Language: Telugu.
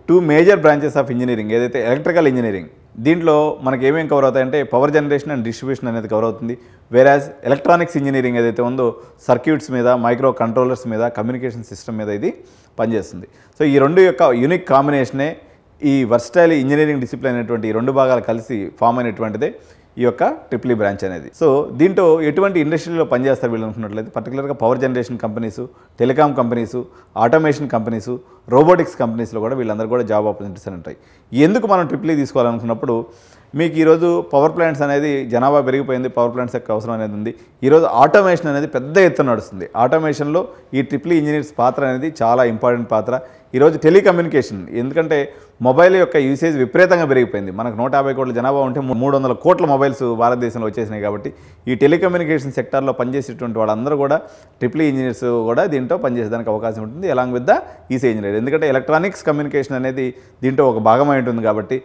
Two major branches of engineering ఏదైతే ఎలక్ట్రికల్ ఇంజనీరింగ్ దీంట్లో మనకి ఏమేమి కవర్ అవుతాయంటే పవర్ జనరేషన్ అండ్ డిస్ట్రిబ్యూషన్ అనేది కవర్ అవుతుంది. వేరాజ్ ఎలక్ట్రానిక్స్ ఇంజనీరింగ్ ఏదైతే ఉందో సర్క్యూట్స్ మీద, మైక్రో కంట్రోలర్స్ మీద, కమ్యూనికేషన్ సిస్టమ్ మీద ఇది పనిచేస్తుంది. సో ఈ రెండు యొక్క యూనిక్ కాంబినేషనే ఈ వర్స్టైల్ ఇంజనీరింగ్ డిసిప్లిన్ అనేటువంటి ఈ రెండు భాగాలు కలిసి ఫామ్ అయినటువంటిదే ఈ యొక్క ట్రిపుల్ బ్రాంచ్ అనేది. సో దీంట్లో ఎటువంటి ఇండస్ట్రీలో పనిచేస్తారు వీళ్ళు అనుకున్నట్లయితే పర్టికులర్గా power generation companies, telecom companies, automation companies, robotics కంపెనీస్లో కూడా వీళ్ళందరూ కూడా జాబ్ ఆపర్చునిటీస్ అని ఉంటాయి. ఎందుకు మనం ట్రిపుల్ తీసుకోవాలనుకున్నప్పుడు మీకు ఈరోజు పవర్ ప్లాంట్స్ అనేది జనాభా పెరిగిపోయింది, పవర్ ప్లాంట్స్ యొక్క అవసరం అనేది ఉంది. ఈరోజు ఆటోమేషన్ అనేది పెద్ద ఎత్తున నడుస్తుంది. ఆటోమేషన్లో ఈ ట్రిపుల్ ఇంజనీర్స్ పాత్ర అనేది చాలా ఇంపార్టెంట్ పాత్ర. ఈరోజు టెలికమ్యూనికేషన్, ఎందుకంటే మొబైల్ యొక్క యూసేజ్ విపరీతంగా పెరిగిపోయింది. మనకు 150 కోట్ల జనాభా ఉంటే 300 కోట్ల మొబైల్స్ భారతదేశంలో వచ్చేసినాయి. కాబట్టి ఈ టెలికమ్యూనికేషన్ సెక్టార్లో పనిచేసేటువంటి వాళ్ళందరూ కూడా ట్రిపుల్ ఇంజనీర్స్ కూడా దీంట్లో పనిచేసేదానికి అవకాశం ఉంటుంది, along with the EC engineer. ఎందుకంటే ఎలక్ట్రానిక్స్ కమ్యూనికేషన్ అనేది దీంట్లో ఒక భాగమై ఉంటుంది కాబట్టి